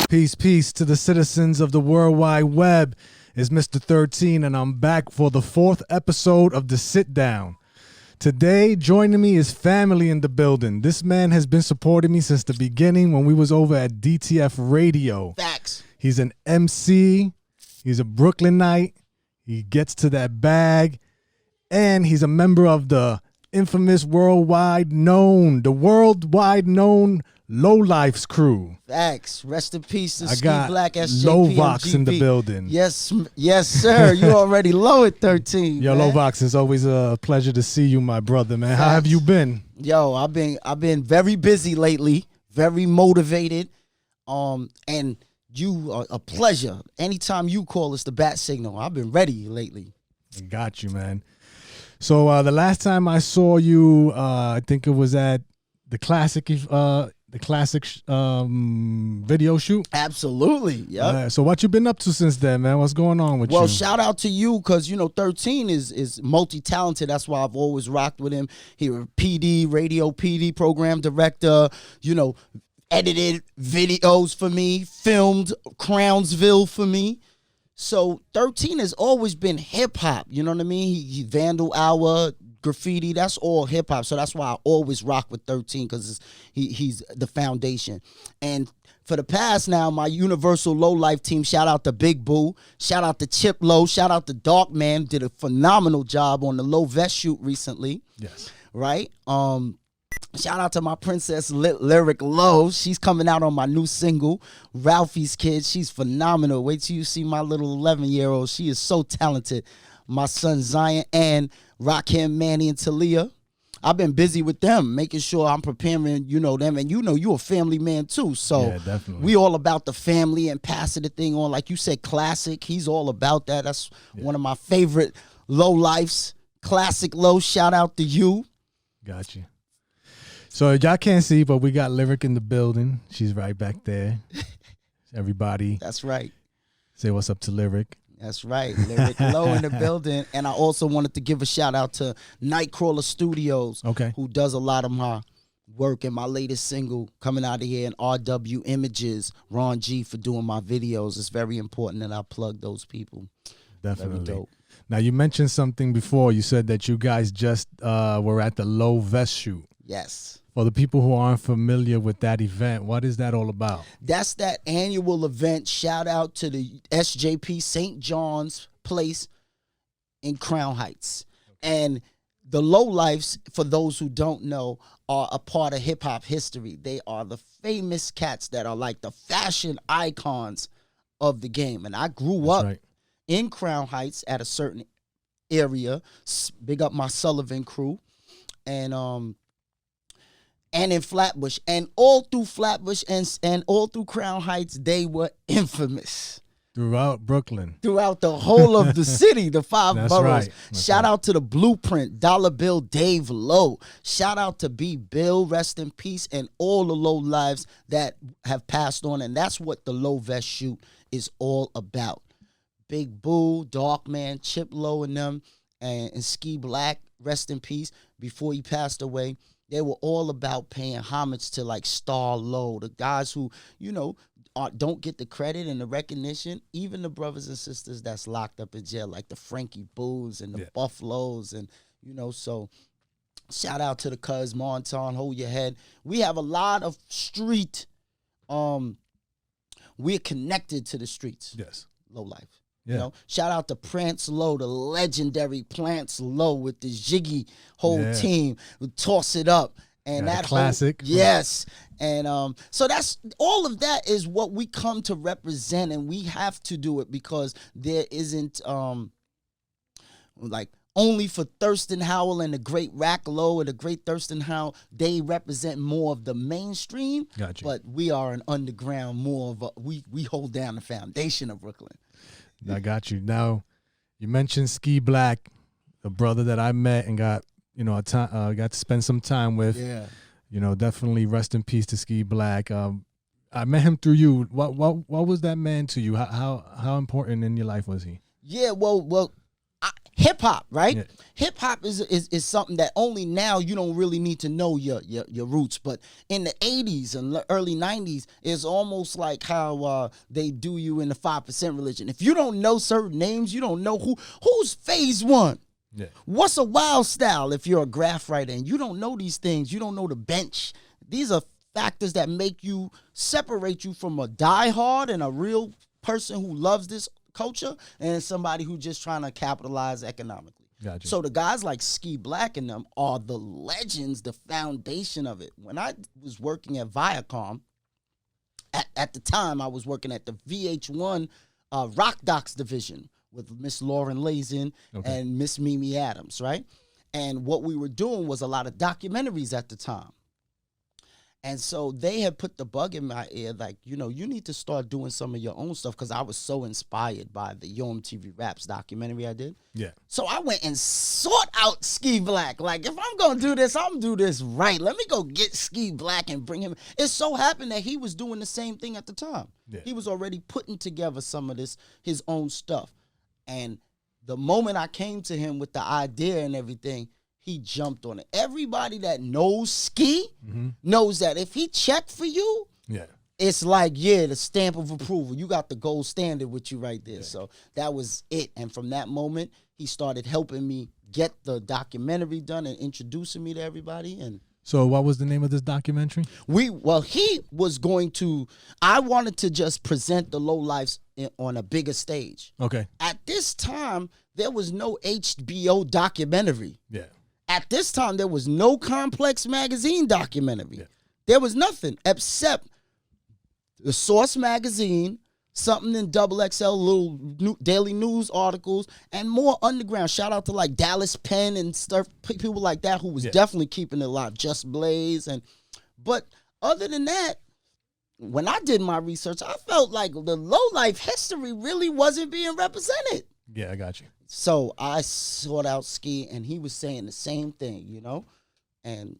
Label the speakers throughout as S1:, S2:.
S1: Peace, peace to the citizens of the World Wide Web. It's Mr.13 and I'm back for the 4th episode of The Sit Down. Today, joining me is family in the building. This man has been supporting me since the beginning when we was over at DTF Radio.
S2: Facts.
S1: He's an MC. He's a Brooklynite. He gets to that bag. And he's a member of the infamous worldwide known Lovox crew.
S2: Facts. Rest in peace to
S1: I
S2: Ski
S1: got
S2: Black, SJP,
S1: Lovox in the
S2: MGB.
S1: building.
S2: Yes, sir. You already low at 13.
S1: Yo,
S2: man.
S1: Lovox, it's always a pleasure to see you, my brother, man. How
S2: Facts.
S1: have you been?
S2: Yo, I've been very busy lately, very motivated. And you are a pleasure. Anytime you call, it's the bat signal. I've been ready lately.
S1: I got you, man. So the last time I saw you, I think it was at the classic video shoot.
S2: Absolutely. Yeah.
S1: So what you been up to since then, man? What's going on with you?
S2: Well, shout out to you because, 13 is multi-talented. That's why I've always rocked with him. He was radio PD program director, edited videos for me, filmed Crownsville for me. So 13 has always been hip-hop, you know what I mean? He Vandal Hour, graffiti, that's all hip-hop. So that's why I always rock with 13 because he's the foundation. And for the past now, my Universal Low Life team, shout out to Big Boo, shout out to Chip Low, shout out to Dark Man, did a phenomenal job on the Low Vest shoot recently.
S1: Yes.
S2: Right? Shout out to my princess Lyric Low. She's coming out on my new single, Ralphie's Kid. She's phenomenal. Wait till you see my little 11-year-old. She is so talented. My son Zion and Rakim, Manny, and Talia. I've been busy with them, making sure I'm preparing, them. And you're a family man too. So
S1: yeah, definitely.
S2: We all about the family and passing the thing on. Like you said, classic. He's all about that. That's one of my favorite Low Lifes. Classic Low. Shout out to you.
S1: Got you. So y'all can't see, but we got Lyric in the building. She's right back there. Everybody.
S2: That's right.
S1: Say what's up to Lyric.
S2: That's right. Lyric Low in the building. And I also wanted to give a shout out to Nightcrawler Studios, who does a lot of my work, and my latest single coming out of here, and RW Images, Ron G for doing my videos. It's very important that I plug those people.
S1: Definitely.
S2: Very dope.
S1: Now, you mentioned something before. You said that you guys just were at the Low Vest shoot.
S2: Yes.
S1: For the people who aren't familiar with that event, what is that all about?
S2: That's that annual event. Shout out to the SJP St. John's Place in Crown Heights. And the Low Lifes, for those who don't know, are a part of hip-hop history. They are the famous cats that are like the fashion icons of the game. And I grew up in Crown Heights at a certain area. Big up my Sullivan crew. And in Flatbush, and all through Flatbush and all through Crown Heights, they were infamous.
S1: Throughout Brooklyn.
S2: Throughout the whole of the city, the 5
S1: That's
S2: boroughs.
S1: Right.
S2: Shout out to the Blueprint, Dollar Bill, Dave Low. Shout out to B. Bill, rest in peace, and all the Low Lives that have passed on. And that's what the Low Vest shoot is all about. Big Boo, Dark Man, Chip Low and them, and Ski Black, rest in peace, before he passed away. They were all about paying homage to like Star Low, the guys who, don't get the credit and the recognition. Even the brothers and sisters that's locked up in jail, like the Frankie Boos and the Buffaloes, and so shout out to the cuz Monton, hold your head. We have a lot of street. We're connected to the streets.
S1: Yes,
S2: Low Life.
S1: Yeah.
S2: Shout out to Prance Low, the legendary Prance Low with the Jiggy whole team who toss it up. And that
S1: classic.
S2: Yes. And so that's all of that is what we come to represent, and we have to do it because there isn't like only for Thurston Howell and the great Rack Low or the great Thurston Howell, they represent more of the mainstream.
S1: Gotcha.
S2: But we are an underground, more of a we hold down the foundation of Brooklyn.
S1: I got you. Now, you mentioned Ski Black, a brother that I met and got got to spend some time with.
S2: Yeah.
S1: Definitely rest in peace to Ski Black. I met him through you. What was that man to you? How important in your life was he?
S2: Yeah, well, hip hop, right?
S1: Yeah.
S2: Hip hop is something that only now you don't really need to know your roots. But in the 80s and early 90s, it's almost like how they do you in the 5% religion. If you don't know certain names, you don't know who's Phase One.
S1: Yeah.
S2: What's a wild style if you're a graph writer and you don't know these things, you don't know the bench. These are factors that make you separate you from a diehard and a real person who loves this culture and somebody who just trying to capitalize economically.
S1: Gotcha.
S2: So the guys like Ski Black and them are the legends, the foundation of it. When I was working at Viacom, at the time I was working at the VH1 Rock Docs division with Miss Lauren Lazin and Miss Mimi Adams, right? And what we were doing was a lot of documentaries at the time. And so they had put the bug in my ear, like, you know, you need to start doing some of your own stuff, because I was so inspired by the Yo MTV Raps documentary I did.
S1: Yeah.
S2: So I went and sought out Ski Black. Like, if I'm going to do this, I'm going to do this right. Let me go get Ski Black and bring him. It so happened that he was doing the same thing at the time.
S1: Yeah.
S2: He was already putting together some of this, his own stuff. And the moment I came to him with the idea and everything, he jumped on it. Everybody that knows Ski knows that if he checked for you, it's like, the stamp of approval. You got the gold standard with you right there. Yeah. So that was it. And from that moment, he started helping me get the documentary done and introducing me to everybody. And
S1: so what was the name of this documentary?
S2: he was going to, I wanted to just present the lowlifes on a bigger stage.
S1: Okay.
S2: At this time, there was no HBO documentary.
S1: Yeah.
S2: At this time, there was no Complex magazine documentary. Yeah. There was nothing except the Source magazine, something in XXL, little daily news articles, and more underground. Shout out to like Dallas Penn and stuff, people like that who was definitely keeping it alive. Just Blaze. But other than that, when I did my research, I felt like the low-life history really wasn't being represented.
S1: Yeah, I got you.
S2: So I sought out Ski, and he was saying the same thing, you know, and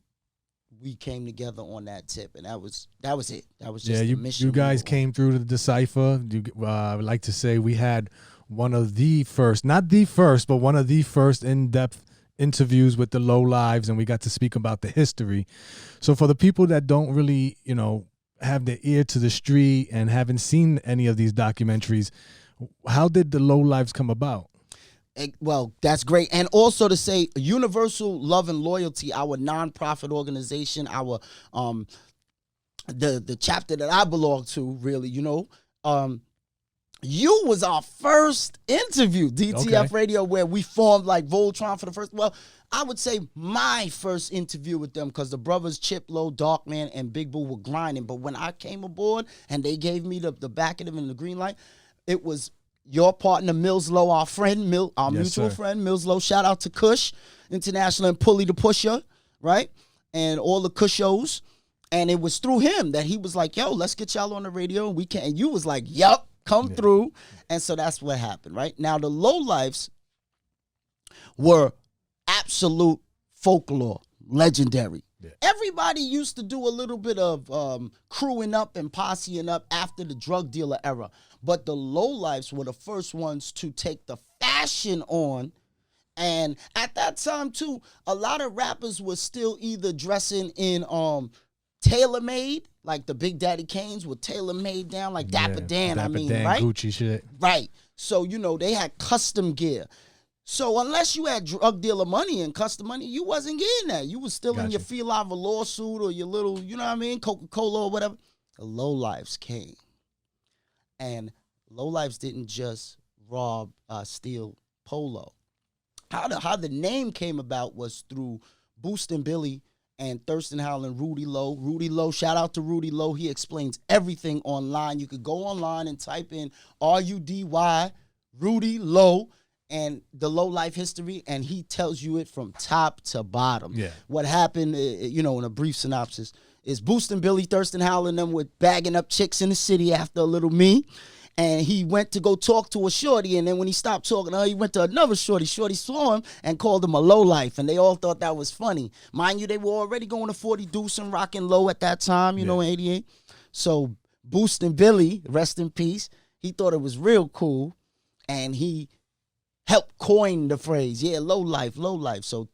S2: we came together on that tip, and that was it. That was just the mission.
S1: You guys came through to the Decipher. I would like to say we had one of the first, not the first, but one of the first in-depth interviews with the low lives, and we got to speak about the history. So for the people that don't really, you know, have their ear to the street and haven't seen any of these documentaries, how did the low lives come about?
S2: Well, that's great. And also to say Universal Love and Loyalty, our nonprofit organization, our the chapter that I belong to, really, you know, you was our first interview, DTF Radio, where we formed like Voltron for the first, well, I would say my first interview with them, because the brothers Chip Low, Darkman, and Big Boo were grinding. But when I came aboard and they gave me the back of them and the green light, it was your partner, Mills Low, our friend, our mutual friend, Mills Low. Shout out to Kush International and Pulley the Pusher, right? And all the Kushos. And it was through him that he was like, yo, let's get y'all on the radio. And we can. And you was like, yup, come through. And so that's what happened, right? Now, the lowlifes were absolute folklore, legendary. Yeah. Everybody used to do a little bit of crewing up and posseing up after the drug dealer era. But the lowlifes were the first ones to take the fashion on. And at that time, too, a lot of rappers were still either dressing in tailor-made, like the Big Daddy Kanes were tailor-made down, like Dapper Dan,
S1: Dan,
S2: right?
S1: Gucci shit.
S2: Right. So, you know, they had custom gear. So unless you had drug dealer money and custom money, you wasn't getting that. You was still in your Fila Velour suit or your little, you know what I mean, Coca-Cola or whatever. The lowlifes came. And lowlifes didn't just rob, steal Polo. How the name came about was through Boostin' Billy and Thurston Howell and Rudy Lowe. Rudy Lowe, shout out to Rudy Lowe. He explains everything online. You could go online and type in RUDY, Rudy Lowe, and the low life history, and he tells you it from top to bottom. Yeah. What happened, you know, in a brief synopsis, is Boostin' Billy, Thurston Howell, and them were bagging up chicks in the city after a little me. And he went to go talk to a shorty, and then when he stopped talking to her, he went to another shorty. Shorty saw him and called him a lowlife, and they all thought that was funny. Mind you, they were already going to 40 Deuce and rocking low at that time, you know, in 88. So Boostin' Billy, rest in peace, he thought it was real cool, and he helped coin the phrase. Yeah, low life, low life. So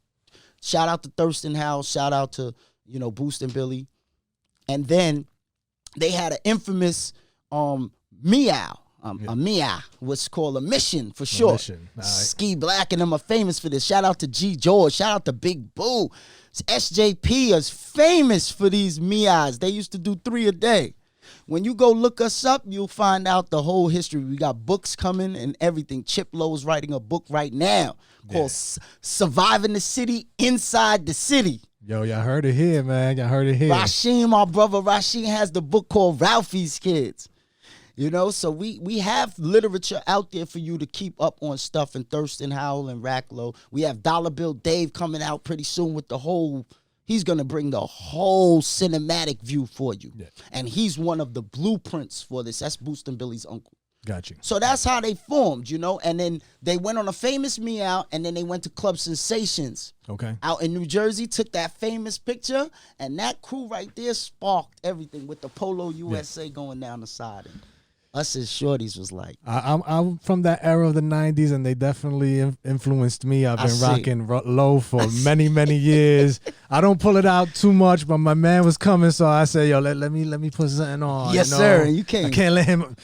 S2: shout out to Thurston Howell. Shout out to, Boost and Billy. And then they had an infamous meow. A meow, what's called a mission for short.
S1: Mission. All right.
S2: Ski Black and them are famous for this. Shout out to G George. Shout out to Big Boo. SJP is famous for these meows. They used to do 3 a day. When you go look us up, you'll find out the whole history. We got books coming and everything. Chip Lowe's writing a book right now called Surviving the City Inside the City.
S1: Yo, y'all heard it here, man. Y'all heard it here.
S2: Rasheen, my brother Rasheen, has the book called Ralphie's Kids. So we have literature out there for you to keep up on stuff in Thurston Howell and Racklow. We have Dollar Bill Dave coming out pretty soon with he's going to bring the whole cinematic view for you. Yeah. And he's one of the blueprints for this. That's Boost and Billy's uncle.
S1: Got you.
S2: So that's how they formed, and then they went on a famous meow, and then they went to Club Sensations.
S1: Okay.
S2: Out in New Jersey, took that famous picture, and that crew right there sparked everything with the Polo USA going down the side. And us as shorties was like,
S1: I'm from that era of the 90s, and they definitely influenced me. I've been rocking low for many years. I don't pull it out too much, but my man was coming, so I said, yo, let me put something on.
S2: Yes, sir. I
S1: can't let him,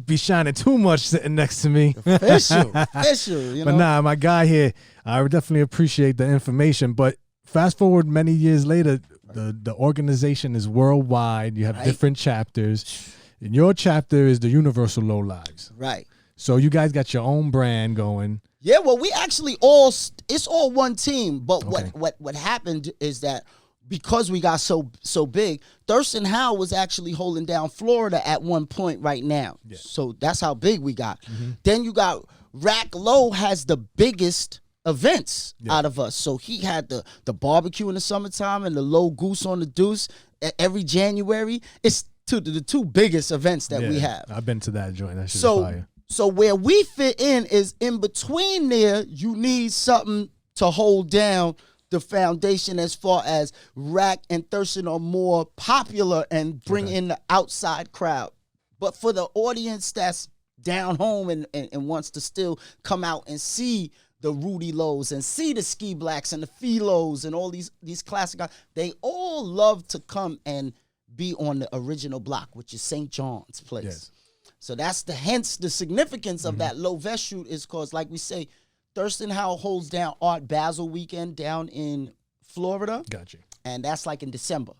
S1: be shining too much sitting next to me.
S2: Official.
S1: But nah, my guy here, I definitely appreciate the information. But fast forward many years later, the organization is worldwide. You have different chapters. And your chapter is the Universal Low Lives.
S2: Right.
S1: So you guys got your own brand going.
S2: Yeah, well, we actually it's all one team. But what happened is that because we got so big, Thurston Howell was actually holding down Florida at one point right now. Yeah. So that's how big we got. Mm-hmm. Then you got Rack Low has the biggest events out of us. So he had the barbecue in the summertime and the Low Goose on the Deuce every January. It's the two biggest events that we have.
S1: I've been to that joint. That shit is fire.
S2: So where we fit in is in between there. You need something to hold down the foundation as far as Rack and Thurston are more popular and bring in the outside crowd. But for the audience that's down home and wants to still come out and see the Rudy Lows and see the Ski Blacks and the Philos and all these classic guys, they all love to come and be on the original block, which is St. John's Place. Yes. So that's hence the significance of that low vest shoot is because, like we say, Thurston Howell holds down Art Basel weekend down in Florida.
S1: Gotcha.
S2: And that's like in December.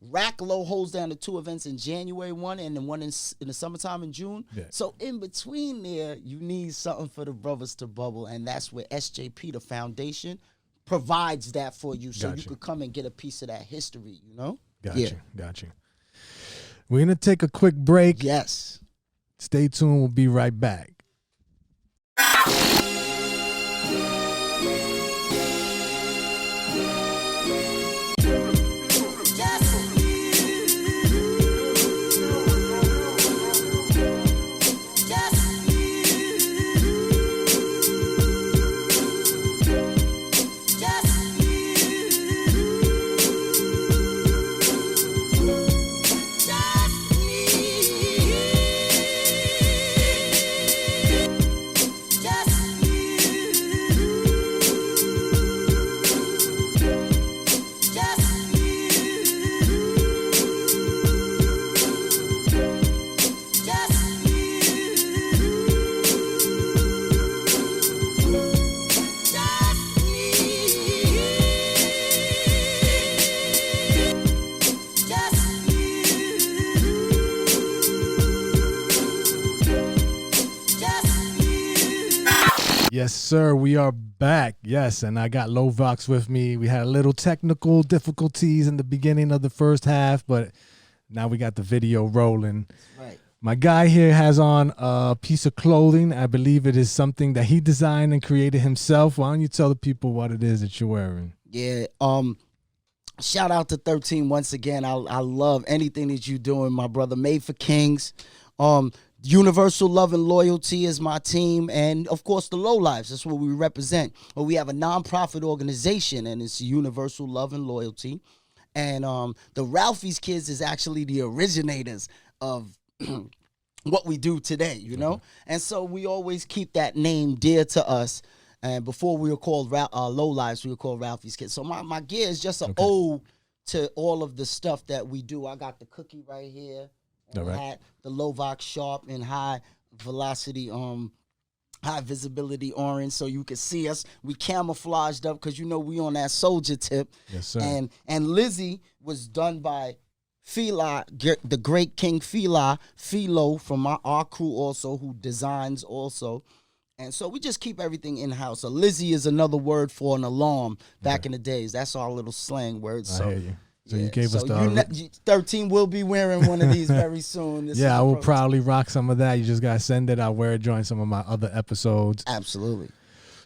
S2: Rack Low holds down the 2 events in January, one and then one in the summertime in June. Yeah. So in between there, you need something for the brothers to bubble, and that's where SJP, the foundation, provides that for you, so you could come and get a piece of that history,
S1: Got you. We're going to take a quick break.
S2: Yes.
S1: Stay tuned. We'll be right back. Yes, sir. We are back. Yes, and I got Lovox with me. We had a little technical difficulties in the beginning of the first half, but now we got the video rolling.
S2: Right.
S1: My guy here has on a piece of clothing. I believe it is something that he designed and created himself. Why don't you tell the people what it is that you're wearing?
S2: Yeah. Shout out to 13 once again. I love anything that you're doing, my brother. Made for Kings. Universal Love and Loyalty is my team, and of course the Low Lives. That's what we represent. But we have a nonprofit organization, and it's Universal Love and Loyalty. And the Ralphie's Kids is actually the originators of what we do today, you know? And so we always keep that name dear to us. And before we were called Low Lives, we were called Ralphie's Kids. So my gear is just an ode to all of the stuff that we do. I got the cookie right here. And I had the Lovox Sharpe and high velocity, high visibility orange, so you can see us. We camouflaged up because we on that soldier tip.
S1: Yes, sir.
S2: And Lizzie was done by Killa, the great King Philo from our crew also, who designs also. And so we just keep everything in-house. A Lizzie is another word for an alarm back in the days. That's our little slang word.
S1: I hear you. So you gave us the...
S2: 13 will be wearing one of these very soon.
S1: I will probably rock some of that. You just got to send it. I'll wear it during some of my other episodes.
S2: Absolutely.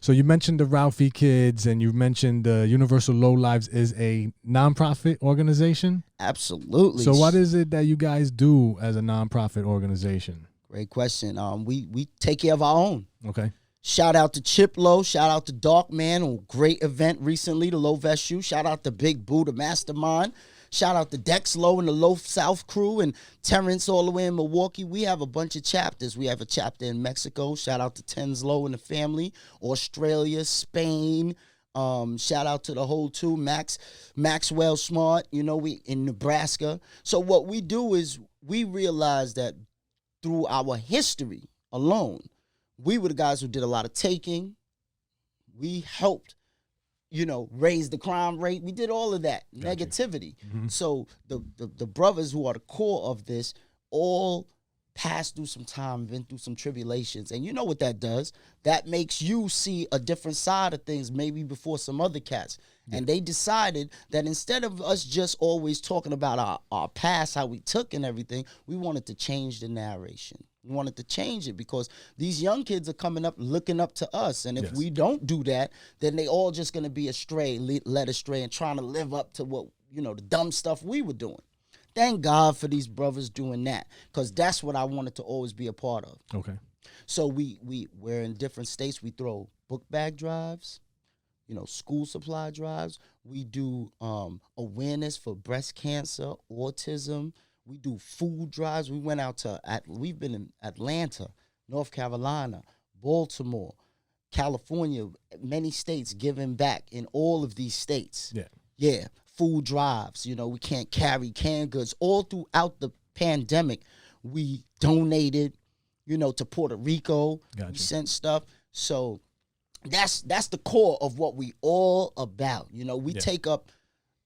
S1: So you mentioned the Ralphie Kids, and you mentioned the Universal Low Lives is a nonprofit organization?
S2: Absolutely.
S1: So what is it that you guys do as a nonprofit organization?
S2: Great question. We take care of our own.
S1: Okay.
S2: Shout out to Chip Low. Shout out to Dark Man on great event recently, the Low Vest Shoe. Shout out to Big Boo, the mastermind. Shout out to Dex Low and the Low South crew and Terrence all the way in Milwaukee. We have a bunch of chapters. We have a chapter in Mexico. Shout out to Tens Low and the family. Australia, Spain. Shout out to the whole two. Maxwell Smart. We in Nebraska. So what we do is we realize that through our history alone, we were the guys who did a lot of taking. We helped, raise the crime rate. We did all of that negativity. Mm-hmm. So the brothers who are the core of this all passed through some time, been through some tribulations. And you know what that does? That makes you see a different side of things maybe before some other cats. Yeah. And they decided that instead of us just always talking about our past, how we took and everything, we wanted to change the narration. We wanted to change it because these young kids are coming up looking up to us. And if we don't do that, then they all just going to be astray, led astray, and trying to live up to what, the dumb stuff we were doing. Thank God for these brothers doing that, because that's what I wanted to always be a part of.
S1: Okay.
S2: So we're in different states. We throw book bag drives, school supply drives. We do awareness for breast cancer, autism. We do food drives. We've been in Atlanta, North Carolina, Baltimore, California, many states, giving back in all of these states. Yeah. Food drives. We can't carry canned goods. All throughout the pandemic, we donated, to Puerto Rico.
S1: Gotcha.
S2: We sent stuff. So that's the core of what we all about. We take up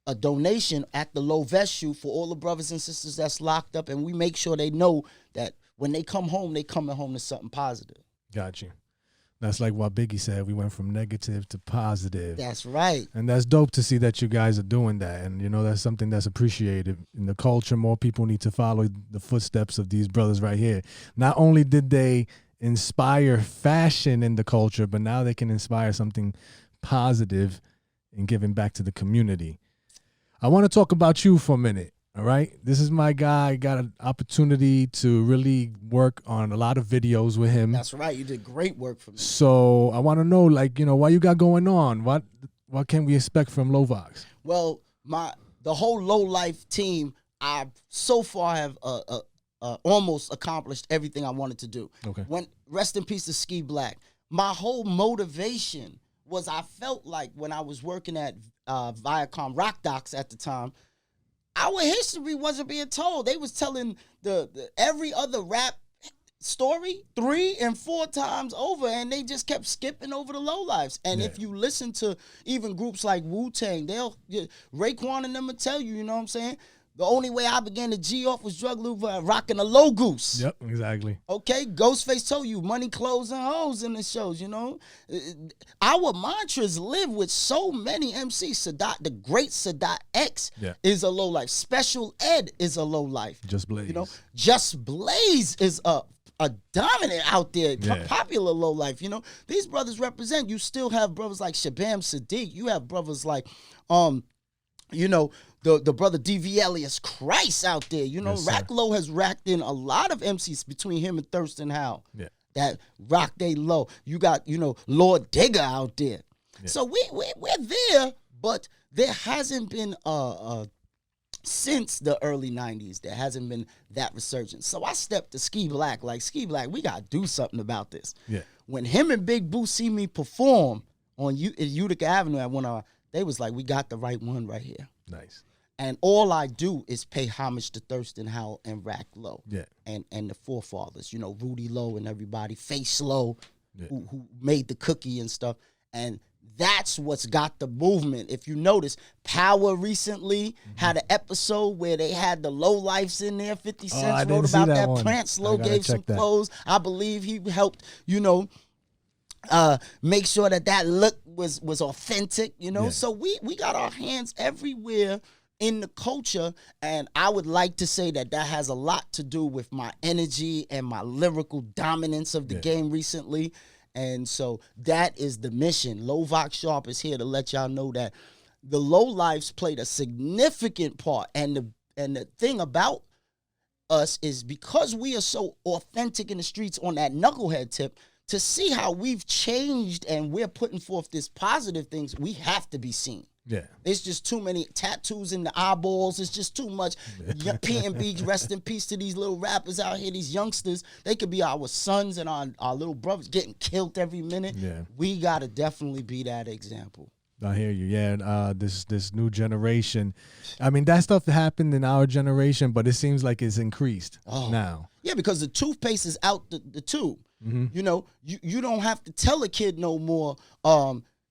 S2: a donation at the Low Vest Shoe for all the brothers and sisters that's locked up, and we make sure they know that when they come home, they coming home to something positive.
S1: Got you. That's like what Biggie said. We went from negative to positive.
S2: That's right.
S1: And that's dope to see that you guys are doing that. And, that's something that's appreciated in the culture. More people need to follow the footsteps of these brothers right here. Not only did they inspire fashion in the culture, but now they can inspire something positive in giving back to the community. I want to talk about you for a minute. All right. This is my guy. I got an opportunity to really work on a lot of videos with him.
S2: That's right. You did great work for me.
S1: So I want to know, what you got going on? What can we expect from Lovox?
S2: Well, the whole Low Life team, I so far have almost accomplished everything I wanted to do.
S1: Okay.
S2: Rest in peace to Ski Black. My whole motivation was I felt like when I was working at Viacom Rock Docs at the time, our history wasn't being told. They was telling the every other rap story 3 and 4 times over, and they just kept skipping over the lowlifes. And if you listen to even groups like Wu-Tang, Raekwon and them will tell you, you know what I'm saying? The only way I began to G off was drug lube rocking a low goose.
S1: Yep, exactly.
S2: Okay, Ghostface told you money, clothes, and hoes in the shows, Our mantras live with so many MCs. Sadat, the great Sadat X is a low life. Special Ed is a low life.
S1: Just Blaze.
S2: Just Blaze is a dominant out there, popular low life. These brothers represent. You still have brothers like Shabam Sadiq. You have brothers like, the brother D.V. Elias Christ out there. Rack-Low has racked in a lot of MCs between him and Thurston Howell.
S1: Yeah.
S2: That rock they low. You got, Lord Digger out there. Yeah. So we're there, but there hasn't been since the early 90s, there hasn't been that resurgence. So I stepped to Ski Black, like, Ski Black, we got to do something about this.
S1: Yeah.
S2: When him and Big Boo see me perform on Utica Avenue at one hour, they was like, we got the right one right here.
S1: Nice.
S2: And all I do is pay homage to Thurston Howell and Rack Low.
S1: Yeah.
S2: And the forefathers, you know, Rudy Low and everybody, Face Low,
S1: Yeah.
S2: who made the cookie and stuff. And that's what's got the movement. If you notice, Power recently had an episode where they had the Low Lifes in there. 50 Cent wrote about that.
S1: one.
S2: Prince Low gave some
S1: that.
S2: flows. I believe he helped, you know, make sure that look was authentic, you know.
S1: Yeah.
S2: So we got our hands everywhere in the culture, and I would like to say that has a lot to do with my energy and my lyrical dominance of the game recently. And so that is the mission. Lovox Sharpe is here to let y'all know that the Low Lives played a significant part. And the thing about us is, because we are so authentic in the streets on that knucklehead tip, to see how we've changed and we're putting forth this positive things, we have to be seen.
S1: Yeah.
S2: It's just too many tattoos in the eyeballs. It's just too much. P&B, rest in peace to these little rappers out here, these youngsters. They could be our sons and our little brothers getting killed every minute.
S1: Yeah.
S2: We got to definitely be that example.
S1: I hear you. Yeah, this new generation. I mean, that stuff happened in our generation, but it seems like it's increased now.
S2: Yeah, because the toothpaste is out the tube. Mm-hmm. You know, you don't have to tell a kid no more,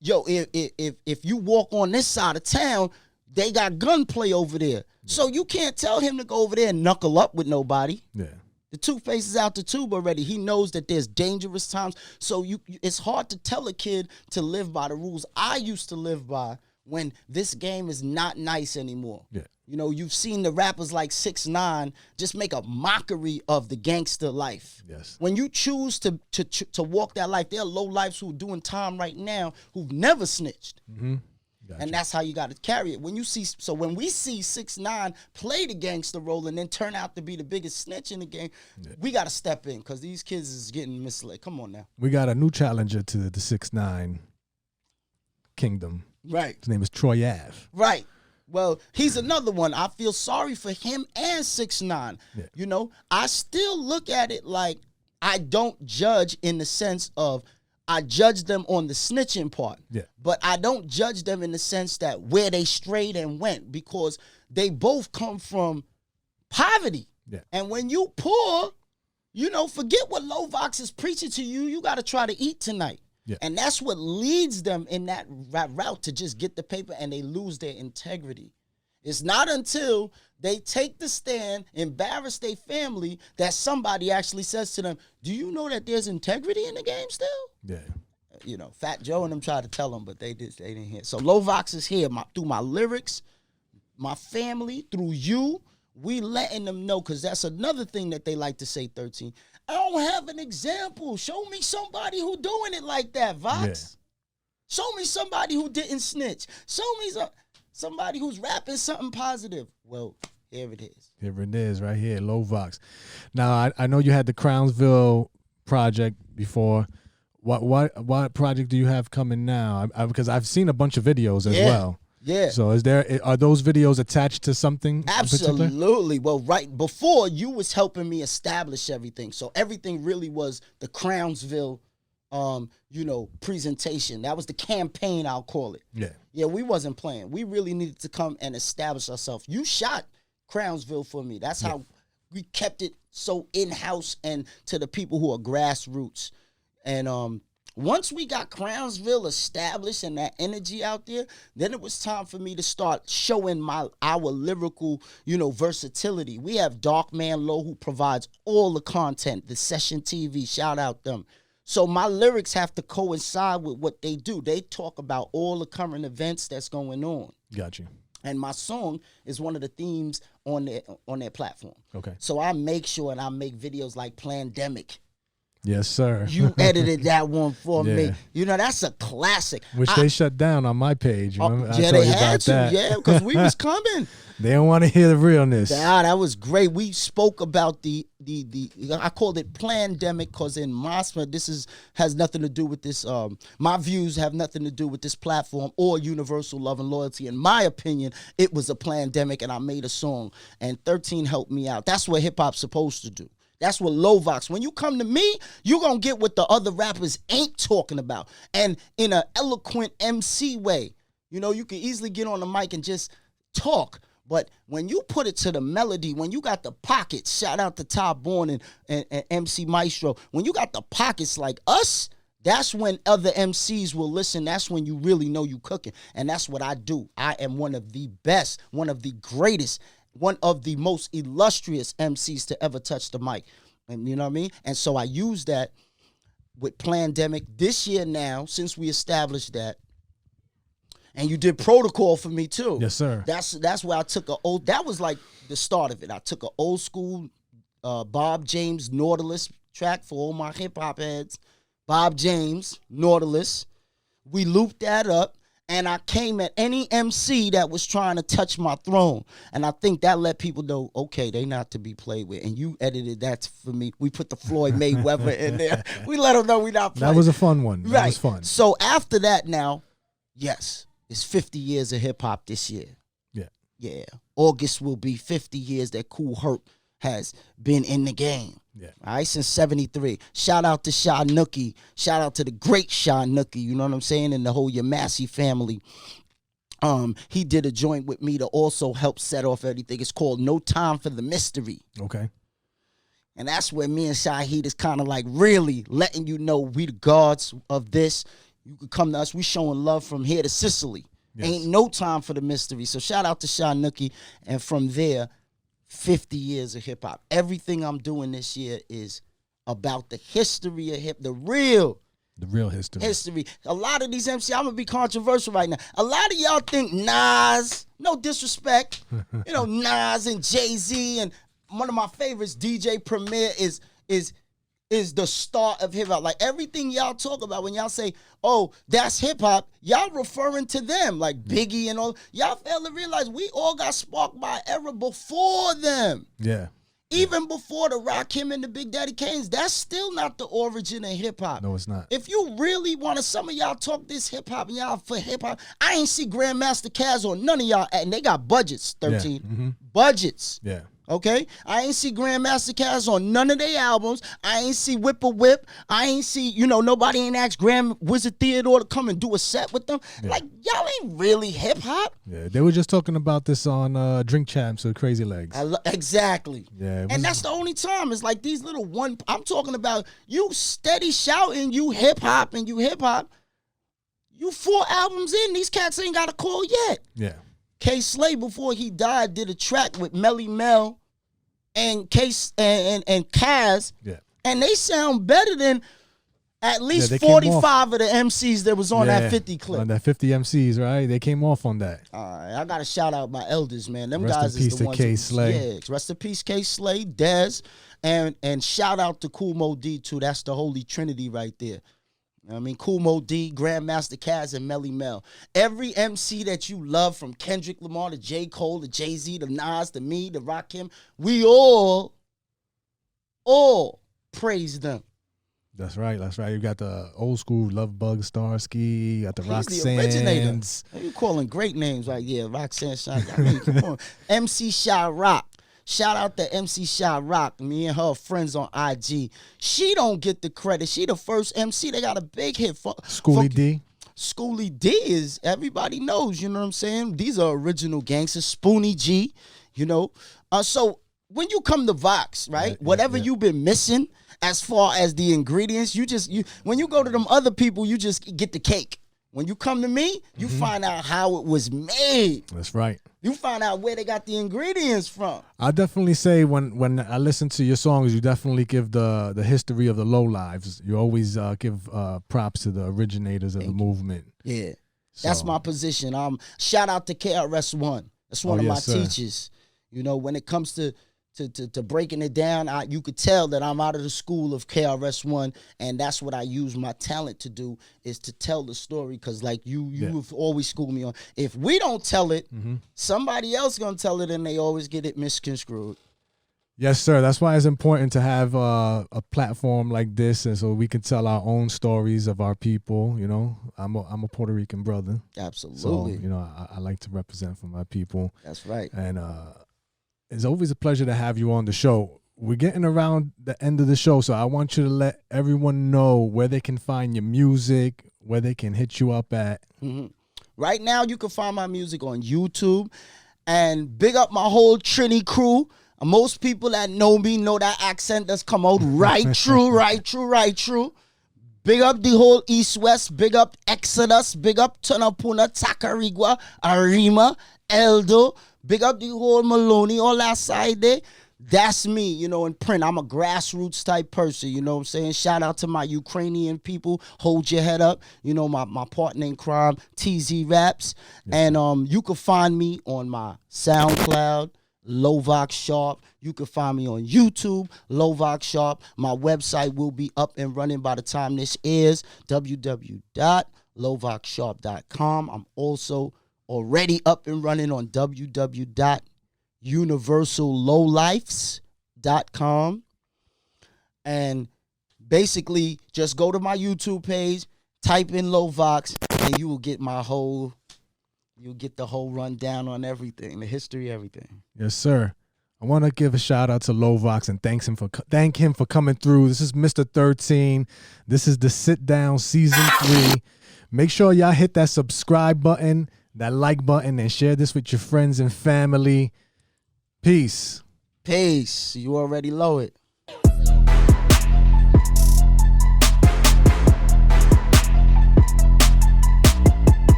S2: yo, if you walk on this side of town, they got gunplay over there. Yeah. So you can't tell him to go over there and knuckle up with nobody. Yeah. The toothpaste is out the tube already. He knows that there's dangerous times. So it's hard to tell a kid to live by the rules I used to live by when this game is not nice anymore. Yeah. You know, you've seen the rappers like 6ix9ine just make a mockery of the gangster life. Yes. When you choose to walk that life, there are low lives who are doing time right now who've never snitched. Mm-hmm. Gotcha. And that's how you got to carry it. When we see 6ix9ine play the gangster role and then turn out to be the biggest snitch in the game, we got to step in because these kids is getting misled. Come on now. We got a new challenger to the 6ix9ine kingdom. Right. His name is Troy Ave. Right. Well, he's another one. I feel sorry for him and 6ix9ine. Yeah. You know, I still look at it like I don't judge in the sense of I judge them on the snitching part. Yeah. But I don't judge them in the sense that where they strayed and went, because they both come from poverty. Yeah. And when you poor, you know, forget what Lovox is preaching to you. You got to try to eat tonight. Yeah. And that's what leads them in that route to just get the paper, and they lose their integrity. It's not until they take the stand, embarrass their family, that somebody actually says to them, do you know that there's integrity in the game still? Yeah. You know, Fat Joe and them tried to tell them, but they didn't hear. So Lovox is here through my lyrics, my family, through you. We letting them know, because that's another thing that they like to say, 13. I don't have an example. Show me somebody who doing it like that, Vox. Yeah. Show me somebody who didn't snitch. Show me somebody who's rapping something positive. Well, here it is. Here it is, right here, Lovox. Now, I know you had the Crownsville project before. What project do you have coming now? Because I've seen a bunch of videos as well. Yeah. So are those videos attached to something? Absolutely. Well, right before, you was helping me establish everything. So everything really was the Crownsville presentation. That was the campaign, I'll call it. Yeah. Yeah, we wasn't playing. We really needed to come and establish ourselves. You shot Crownsville for me. That's how we kept it so in-house and to the people who are grassroots. And once we got Crownsville established and that energy out there, then it was time for me to start showing our lyrical, versatility. We have Darkman Lo, who provides all the content, the Session TV, shout out them. So my lyrics have to coincide with what they do. They talk about all the current events that's going on. Got you. And my song is one of the themes on their platform. Okay. So I make sure and I make videos like Plandemic.
S1: Yes, sir.
S2: You edited that one for
S1: Yeah.
S2: me. You know, that's a classic.
S1: Which they shut down on my page. Remember? I
S2: Yeah,
S1: told
S2: they
S1: you
S2: had
S1: about
S2: to.
S1: that.
S2: Yeah, because we was coming.
S1: They don't want to hear the realness.
S2: That was great. We spoke about the I called it plandemic because in Mosfet, has nothing to do with this. My views have nothing to do with this platform or universal love and loyalty. In my opinion, it was a plandemic, and I made a song. And 13 helped me out. That's what hip hop's supposed to do. That's what Lovox. When you come to me, you're going to get what the other rappers ain't talking about. And in an eloquent MC way. You know, you can easily get on the mic and just talk. But when you put it to the melody, when you got the pockets, shout out to Top Born and MC Maestro, when you got the pockets like us, that's when other MCs will listen. That's when you really know you cooking. And that's what I do. I am one of the best, one of the greatest, one of the most illustrious MCs to ever touch the mic. And you know what I mean? And so I use that with Plandemic this year now, since we established that. And you did Protocol for me too.
S1: Yes, sir.
S2: That's where I took that was like the start of it. I took an old school Bob James Nautilus track for all my hip hop heads. Bob James Nautilus. We looped that up. And I came at any MC that was trying to touch my throne. And I think that let people know, okay, they not to be played with. And you edited that for me. We put the Floyd Mayweather in there. We let them know we not playing.
S1: That was a fun one. That
S2: right.
S1: was fun.
S2: So after that now, yes, it's 50 years of hip-hop this year.
S1: Yeah.
S2: Yeah. August will be 50 years that Kool Herc has been in the game.
S1: Yeah.
S2: All right, since 73. Shout out to Sha Nookie. Shout out to the great Sha Nookie, you know what I'm saying? And the whole Yamasi family. He did a joint with me to also help set off everything. It's called No Time for the Mystery.
S1: Okay.
S2: And that's where me and Shaheed is kind of like really letting you know we the gods of this. You could come to us. We showing love from here to Sicily. Yes. Ain't no time for the mystery. So shout out to Sha Nookie. And from there, 50 years of hip hop. Everything I'm doing this year is about the history of the real history. A lot of these MC, I'm gonna be controversial right now. A lot of y'all think Nas, no disrespect, you know, Nas and Jay-Z, and one of my favorites, DJ Premier, is the start of hip hop. Like everything y'all talk about when y'all say, oh, that's hip hop, y'all referring to them, like Biggie and all. Y'all fail to realize we all got sparked by era before them.
S1: Yeah.
S2: Even before the Rakim and the Big Daddy Kanes, that's still not the origin of hip hop.
S1: No, it's not.
S2: If you really want to, some of y'all talk this hip hop and y'all for hip hop, I ain't see Grandmaster Caz on none of y'all, and they got budgets, 13.
S1: Yeah. Mm-hmm.
S2: Budgets.
S1: Yeah.
S2: Okay? I ain't see Grandmaster Caz on none of their albums. I ain't see Whip. I ain't see, nobody ain't asked Grand Wizard Theodore to come and do a set with them. Yeah. Like, y'all ain't really hip-hop.
S1: Yeah, they were just talking about this on Drink Champs with Crazy Legs.
S2: Exactly.
S1: Yeah,
S2: and that's the only time. It's like these little I'm talking about you steady shouting, you hip-hop and you hip-hop. You 4 albums in, these cats ain't got a call yet.
S1: Yeah.
S2: K Slay, before he died, did a track with Melly Mel and Case and Kaz.
S1: Yeah.
S2: And they sound better than at least 45 of the MCs that was on that 50 clip.
S1: On that 50 MCs, right? They came off on that.
S2: All right, I gotta shout out my elders, man. Them
S1: rest
S2: guys
S1: in peace
S2: is the
S1: to
S2: ones.
S1: K Slay.
S2: Yeah, rest in peace, K Slay, Dez, and shout out to Kool Mo D too. That's the Holy Trinity right there. I mean, Kool Mo D, Grandmaster Caz, and Melly Mel. Every MC that you love, from Kendrick Lamar to J. Cole to Jay-Z to Nas to me to Rakim, we all praise them.
S1: That's right. You got the old school Love Bug Starsky, you got the Roxanne.
S2: Originator. You calling great names like, yeah, Roxanne Shine. I mean, come on. MC Shy Rock. Shout out to MC Shy Rock. Me and her friends on IG. She don't get the credit. She the first MC. They got a big hit for
S1: Schoolie D.
S2: Schoolie D is, everybody knows, you know what I'm saying? These are original gangsters. Spoonie G, So when you come to Vox, right? Whatever you've been missing as far as the ingredients, when you go to them other people, you just get the cake. When you come to me, you find out how it was made.
S1: That's right.
S2: You find out where they got the ingredients from.
S1: I definitely say when I listen to your songs, you definitely give the history of the low lives. You always give props to the originators of the movement.
S2: Yeah, that's my position. Shout out to KRS-One. That's one of my teachers. When it comes to to breaking it down. You could tell that I'm out of the school of KRS-One, and that's what I use my talent to do, is to tell the story. Because like you've always schooled me on, if we don't tell it, somebody else gonna tell it, and they always get it misconstrued.
S1: Yes, sir. That's why it's important to have a platform like this, and so we can tell our own stories of our people. You know, I'm a Puerto Rican brother.
S2: Absolutely.
S1: So, you know, I like to represent for my people.
S2: That's right.
S1: And it's always a pleasure to have you on the show. We're getting around the end of the show, so I want you to let everyone know where they can find your music, where they can hit you up at.
S2: Right now, you can find my music on YouTube, and big up my whole Trini crew. Most people that know me know that accent that's come out right true, right true, right true. Big up the whole East-West. Big up Exodus. Big up Tunapuna, Tacarigua, Arima, Eldo. Big up the whole Maloney, all that side there. That's me, you know, in print. I'm a grassroots type person, you know what I'm saying? Shout out to my Ukrainian people. Hold your head up. You know, my partner in crime, TZ Raps. Yes. And you can find me on my SoundCloud, Lovox Sharpe. You can find me on YouTube, Lovox Sharpe. My website will be up and running by the time this airs, www.lovoxsharpe.com. I'm also already up and running on www.universallowlifes.com. And basically, just go to my YouTube page, type in Lovox, and you will get you'll get the whole rundown on everything, the history, everything.
S1: Yes, sir. I want to give a shout out to Lovox and thank him for coming through. This is Mr.13. This is the Sit Down Season 3. Make sure y'all hit that subscribe button, that like button, and share this with your friends and family. Peace.
S2: Peace. You already know it.